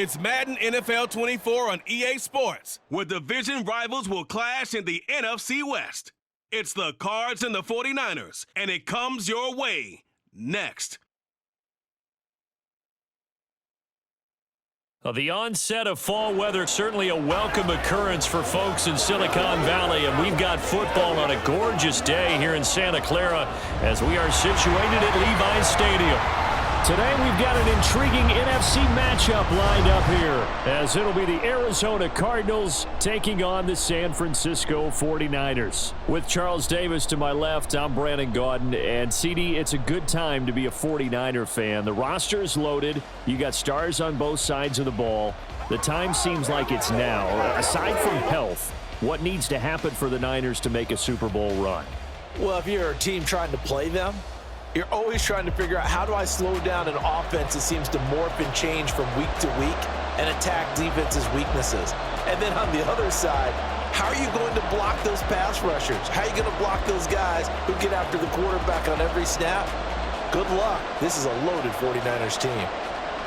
It's Madden NFL 24 on EA Sports, where division rivals will clash in the NFC West. It's the Cards and the 49ers, and it comes your way next. The onset of fall weather, certainly a welcome occurrence for folks in Silicon Valley, and we've got football on a gorgeous day here in Santa Clara as we are situated at Levi's Stadium. Today we've got an intriguing NFC matchup lined up here, as it'll be the Arizona Cardinals taking on the San Francisco 49ers. With Charles Davis to my left, I'm Brandon Gaudin, and CD, it's a good time to be a 49er fan. The roster is loaded. You got stars on both sides of the ball. The time seems like it's now. Aside from health, what needs to happen for the Niners to make a Super Bowl run? Well, if you're a team trying to play them, you're always trying to figure out, how do I slow down an offense that seems to morph and change from week to week and attack defense's weaknesses? And then on the other side, how are you going to block those pass rushers? How are you going to block those guys who get after the quarterback on every snap? Good luck. This is a loaded 49ers team.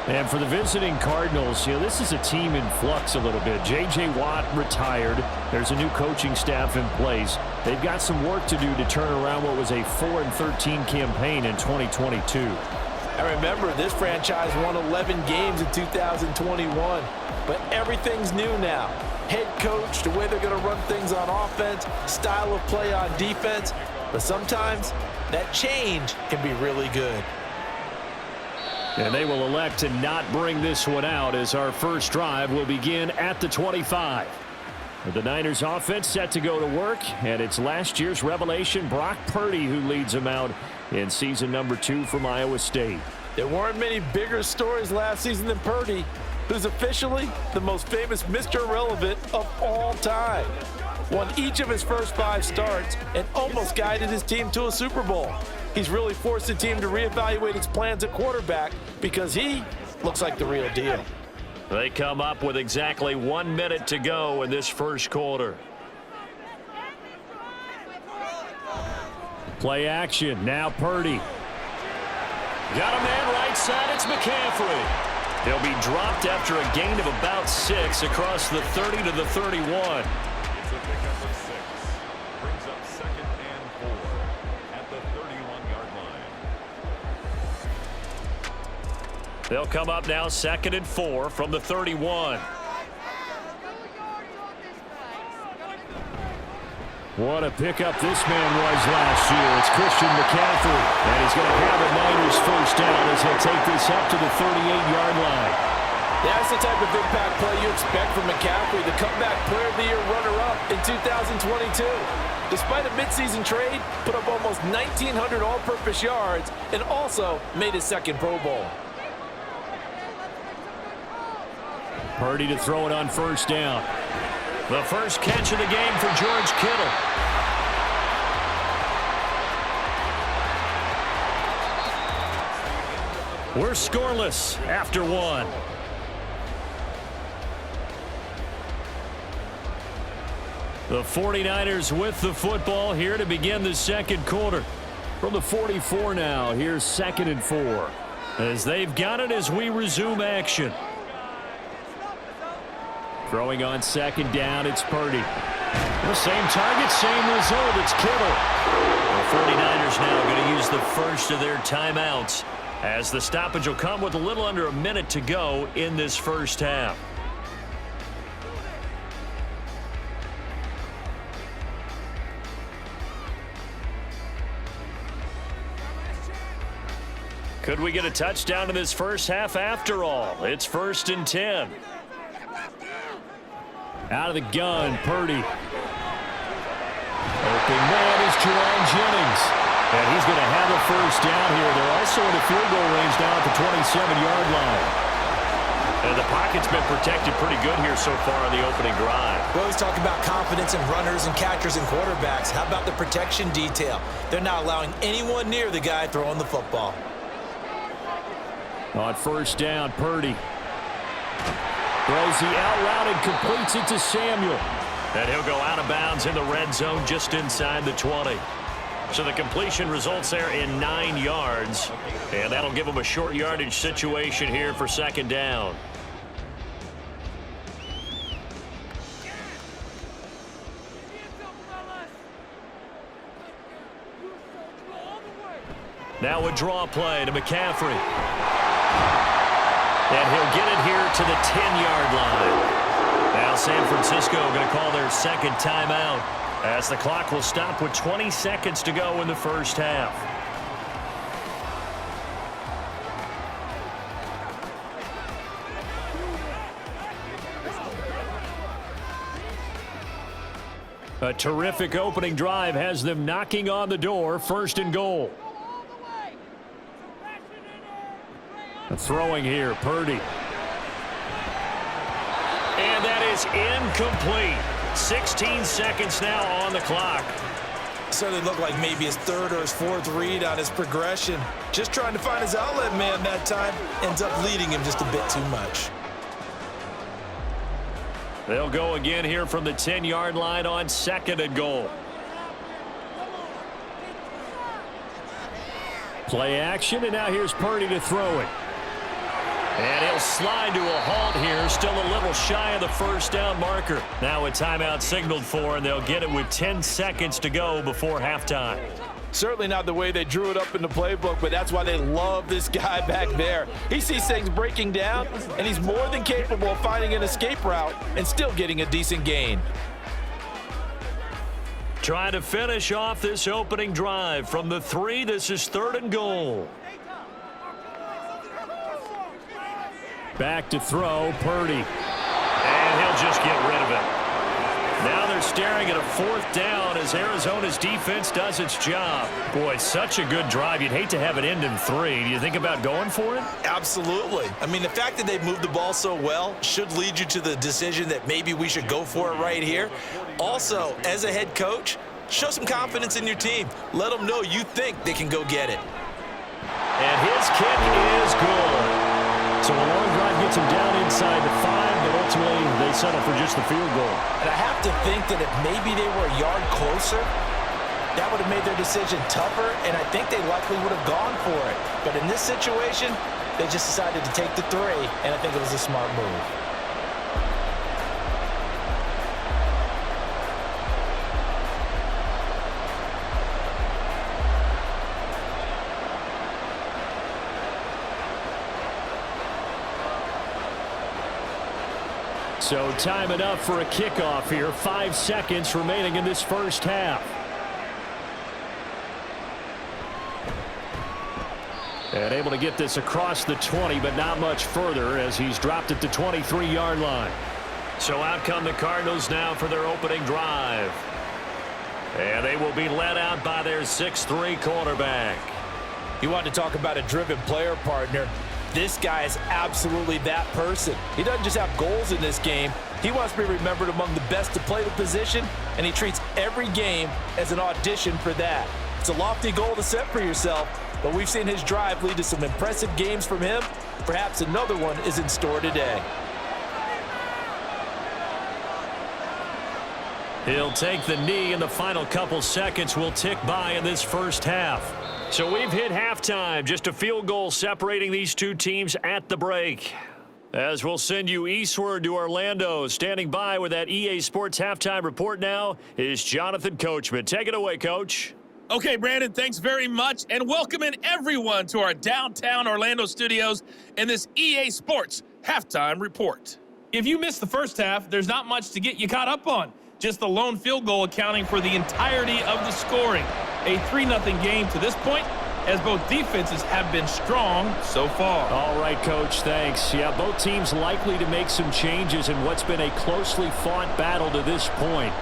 And for the visiting Cardinals, this is a team in flux a little bit. J.J. Watt retired. There's a new coaching staff in place. They've got some work to do to turn around what was a 4-13 campaign in 2022. I remember this franchise won 11 games in 2021, but everything's new now. Head coach, the way they're going to run things on offense, style of play on defense, but sometimes that change can be really good. And they will elect to not bring this one out as our first drive will begin at the 25. The Niners offense set to go to work, and it's last year's revelation, Brock Purdy, who leads them out in season number 2 from Iowa State. There weren't many bigger stories last season than Purdy, who's officially the most famous Mr. Irrelevant of all time. Won each of his first 5 starts and almost guided his team to a Super Bowl. He's really forced the team to reevaluate its plans at quarterback because he looks like the real deal. They come up with exactly 1 minute to go in this first quarter. Play action. Now Purdy. Got a man right side. It's McCaffrey. He'll be dropped after a gain of about 6 across the 30 to the 31. They'll come up now 2nd and 4 from the 31. What a pickup this man was last year. It's Christian McCaffrey. And he's going to have a Niners first down as he'll take this up to the 38-yard line. That's the type of impact play you expect from McCaffrey, the comeback player of the year runner-up in 2022. Despite a midseason trade, put up almost 1,900 all-purpose yards and also made his 2nd Pro Bowl. Purdy to throw it on first down. The first catch of the game for George Kittle. We're scoreless after 1. The 49ers with the football here to begin the second quarter. From the 44 now, here's 2nd and 4. As they've got it as we resume action. Throwing on 2nd down, it's Purdy. The same target, same result, it's Kittle. The 49ers now going to use the first of their timeouts as the stoppage will come with a little under a minute to go in this first half. Could we get a touchdown in this first half after all? It's 1st and 10. Out of the gun, Purdy. Open man is Jerron Jennings. And he's going to have a first down here. They're also in the field goal range down at the 27-yard line. And the pocket's been protected pretty good here so far on the opening drive. We always talk about confidence in runners and catchers and quarterbacks. How about the protection detail? They're not allowing anyone near the guy throwing the football. On first down, Purdy throws the out route and completes it to Samuel. And he'll go out of bounds in the red zone just inside the 20. So the completion results there in 9 yards. And that'll give them a short yardage situation here for 2nd down. Now a draw play to McCaffrey. And he'll get it here to the 10-yard line. Now San Francisco going to call their second timeout as the clock will stop with 20 seconds to go in the first half. A terrific opening drive has them knocking on the door, first and goal. Throwing here, Purdy. And that is incomplete. 16 seconds now on the clock. Certainly looked like maybe his third or his fourth read on his progression. Just trying to find his outlet man that time. Ends up leading him just a bit too much. They'll go again here from the 10-yard line on second and goal. Play action, and now here's Purdy to throw it. And he'll slide to a halt here, still a little shy of the first down marker. Now a timeout signaled for, and they'll get it with 10 seconds to go before halftime. Certainly not the way they drew it up in the playbook, but that's why they love this guy back there. He sees things breaking down, and he's more than capable of finding an escape route and still getting a decent gain. Trying to finish off this opening drive from the 3. This is third and goal. Back to throw, Purdy. And he'll just get rid of it. Now they're staring at a fourth down as Arizona's defense does its job. Boy, such a good drive. You'd hate to have it end in 3. Do you think about going for it? Absolutely. I mean, the fact that they've moved the ball so well should lead you to the decision that maybe we should go for it right here. Also, as a head coach, show some confidence in your team. Let them know you think they can go get it. And his kick is good. So a long drive gets him down inside the 5, but ultimately they settle for just the field goal. And I have to think that if maybe they were a yard closer, that would have made their decision tougher, and I think they likely would have gone for it. But in this situation, they just decided to take the 3, and I think it was a smart move. So time enough for a kickoff here. 5 seconds remaining in this first half. And able to get this across the 20, but not much further as he's dropped at the 23-yard line. So out come the Cardinals now for their opening drive. And they will be led out by their 6'3" quarterback. You want to talk about a driven player, partner. This guy is absolutely that person. He doesn't just have goals in this game. He wants to be remembered among the best to play the position, and he treats every game as an audition for that. It's a lofty goal to set for yourself, but we've seen his drive lead to some impressive games from him. Perhaps another one is in store today. He'll take the knee, and the final couple seconds will tick by in this first half. So we've hit halftime, just a field goal separating these two teams at the break. As we'll send you eastward to Orlando, standing by with that EA Sports halftime report now is Jonathan Coachman. Take it away, Coach. Okay, Brandon, thanks very much, and welcoming everyone to our downtown Orlando studios in this EA Sports halftime report. If you missed the first half, there's not much to get you caught up on. Just the lone field goal accounting for the entirety of the scoring. A 3-0 game to this point, as both defenses have been strong so far. All right, Coach, thanks. Yeah, both teams likely to make some changes in what's been a closely fought battle to this point.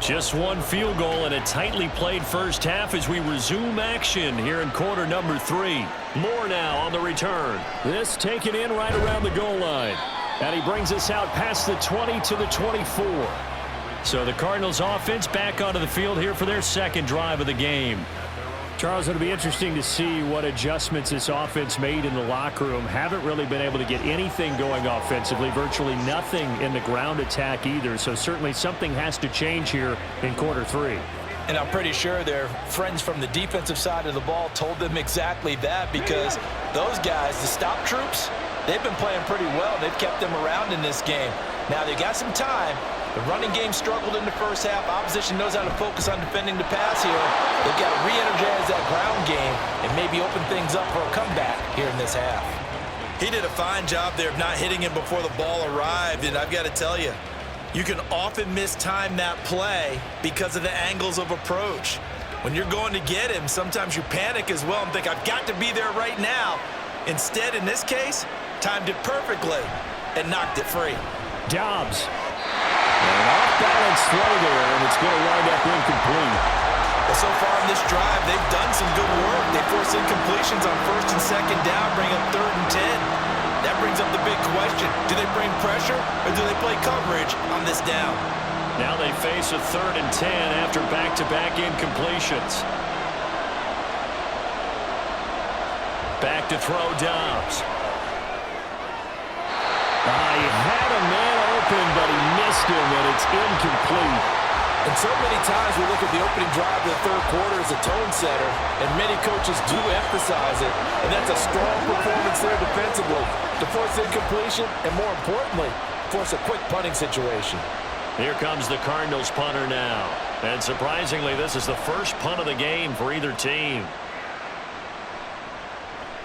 Just one field goal and a tightly played first half as we resume action here in quarter number 3. More now on the return. This taken in right around the goal line. And he brings us out past the 20 to the 24. So the Cardinals offense back onto the field here for their second drive of the game. Charles, it'll be interesting to see what adjustments this offense made in the locker room. Haven't really been able to get anything going offensively, virtually nothing in the ground attack either. So certainly something has to change here in quarter 3. And I'm pretty sure their friends from the defensive side of the ball told them exactly that, because those guys, the stop troops, they've been playing pretty well. They've kept them around in this game. Now, they got some time. The running game struggled in the first half. Opposition knows how to focus on defending the pass here. They've got to re-energize that ground game and maybe open things up for a comeback here in this half. He did a fine job there of not hitting him before the ball arrived, and I've got to tell you, you can often mistime that play because of the angles of approach. When you're going to get him, sometimes you panic as well and think, I've got to be there right now. Instead, in this case, timed it perfectly and knocked it free. Dobbs. An off-balance throw there, and it's going to wind up incomplete. Well, so far in this drive, they've done some good work. They force incompletions on first and second down, bring up 3rd and 10. That brings up the big question. Do they bring pressure, or do they play coverage on this down? Now they face a 3rd and 10 after back-to-back incompletions. Back to throw Dobbs. He had a man open, but he missed him, and it's incomplete. And so many times we look at the opening drive of the third quarter as a tone setter, and many coaches do emphasize it, and that's a strong performance there defensively to force incompletion and, more importantly, force a quick punting situation. Here comes the Cardinals punter now. And surprisingly, this is the first punt of the game for either team.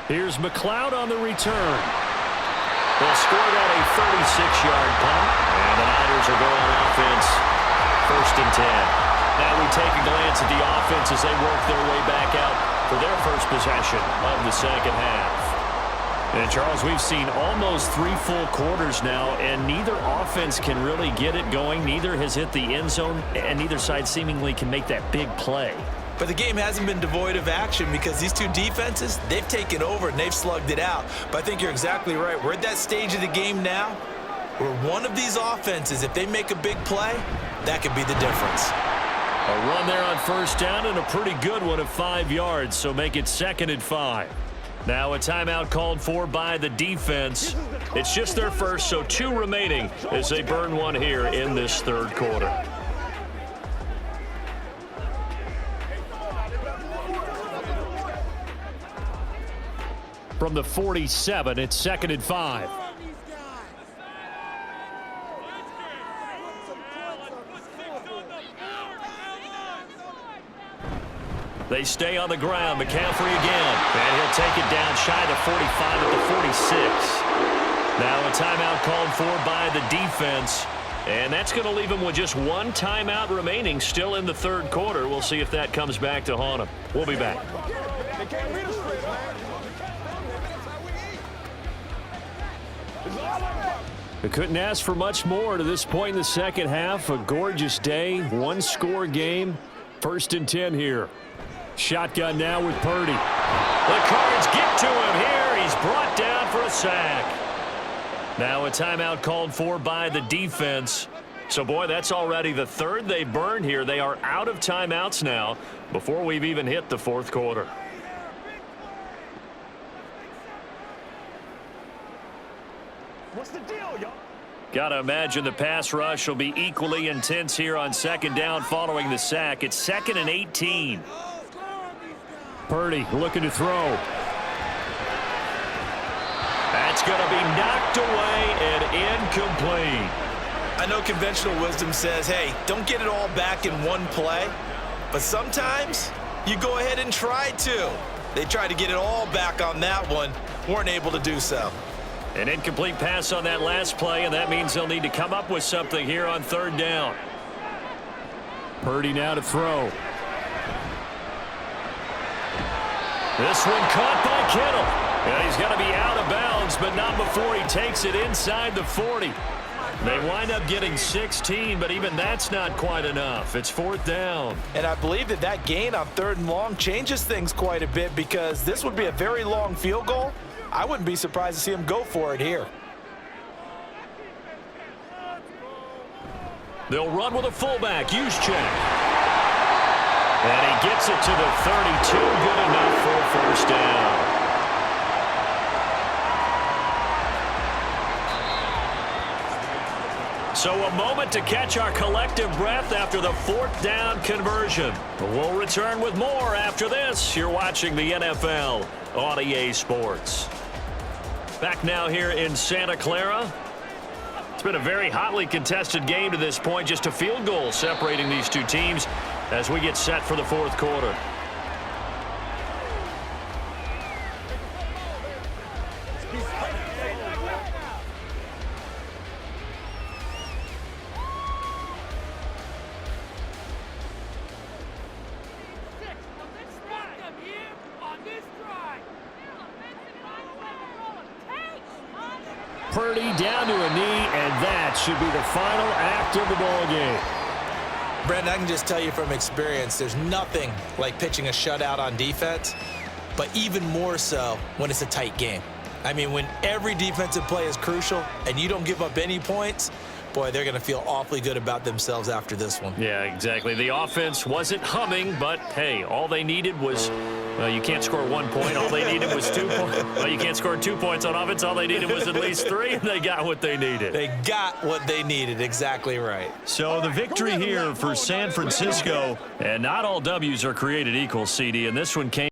Here's McLeod on the return. They'll score that a 36-yard punt, and the Niners are going on offense, 1st and 10. Now we take a glance at the offense as they work their way back out for their first possession of the second half. And, Charles, we've seen almost 3 full quarters now, and neither offense can really get it going. Neither has hit the end zone, and neither side seemingly can make that big play. But the game hasn't been devoid of action because these two defenses, they've taken over and they've slugged it out. But I think you're exactly right. We're at that stage of the game now where one of these offenses, if they make a big play, that could be the difference. A run there on 1st down and a pretty good one of 5 yards, so make it 2nd and 5. Now a timeout called for by the defense. It's just their first, so 2 remaining as they burn one here in this third quarter. From the 47, it's 2nd and 5. They stay on the ground. McCaffrey again. And he'll take it down shy of the 45 at the 46. Now a timeout called for by the defense. And that's going to leave him with just 1 timeout remaining still in the third quarter. We'll see if that comes back to haunt him. We'll be back. We couldn't ask for much more to this point in the second half. A gorgeous day, 1-score game. 1st and 10 here. Shotgun now with Purdy. The Cards get to him here. He's brought down for a sack. Now a timeout called for by the defense. So, boy, that's already the 3rd they burned here. They are out of timeouts now before we've even hit the 4th quarter. What's the deal, y'all? Got to imagine the pass rush will be equally intense here on 2nd down following the sack. It's 2nd and 18. Purdy looking to throw. That's going to be knocked away and incomplete. I know conventional wisdom says, hey, don't get it all back in one play. But sometimes you go ahead and try to. They tried to get it all back on that one. Weren't able to do so. An incomplete pass on that last play, and that means they'll need to come up with something here on 3rd down. Purdy now to throw. This one caught by Kittle. Yeah, he's got to be out of bounds, but not before he takes it inside the 40. They wind up getting 16, but even that's not quite enough. It's 4th down. And I believe that gain on 3rd and long changes things quite a bit, because this would be a very long field goal. I wouldn't be surprised to see him go for it here. They'll run with a fullback. Juszczyk. And he gets it to the 32. Good enough for a first down. So a moment to catch our collective breath after the fourth down conversion. We'll return with more after this. You're watching the NFL on EA Sports. Back now here in Santa Clara. It's been a very hotly contested game to this point. Just a field goal separating these two teams as we get set for the fourth quarter. Purdy down to a knee, and that should be the final act of the ball game. Brandon, I can just tell you from experience, there's nothing like pitching a shutout on defense, but even more so when it's a tight game. I mean, when every defensive play is crucial and you don't give up any points, boy, they're going to feel awfully good about themselves after this one. Yeah, exactly. The offense wasn't humming, but, hey, all they needed was, well, you can't score 1 point. All they needed was 2 points. Well, you can't score 2 points on offense. All they needed was at least 3, and they got what they needed. They got what they needed. Exactly right. So the victory here for San Francisco, and not all W's are created equal, CD, and this one came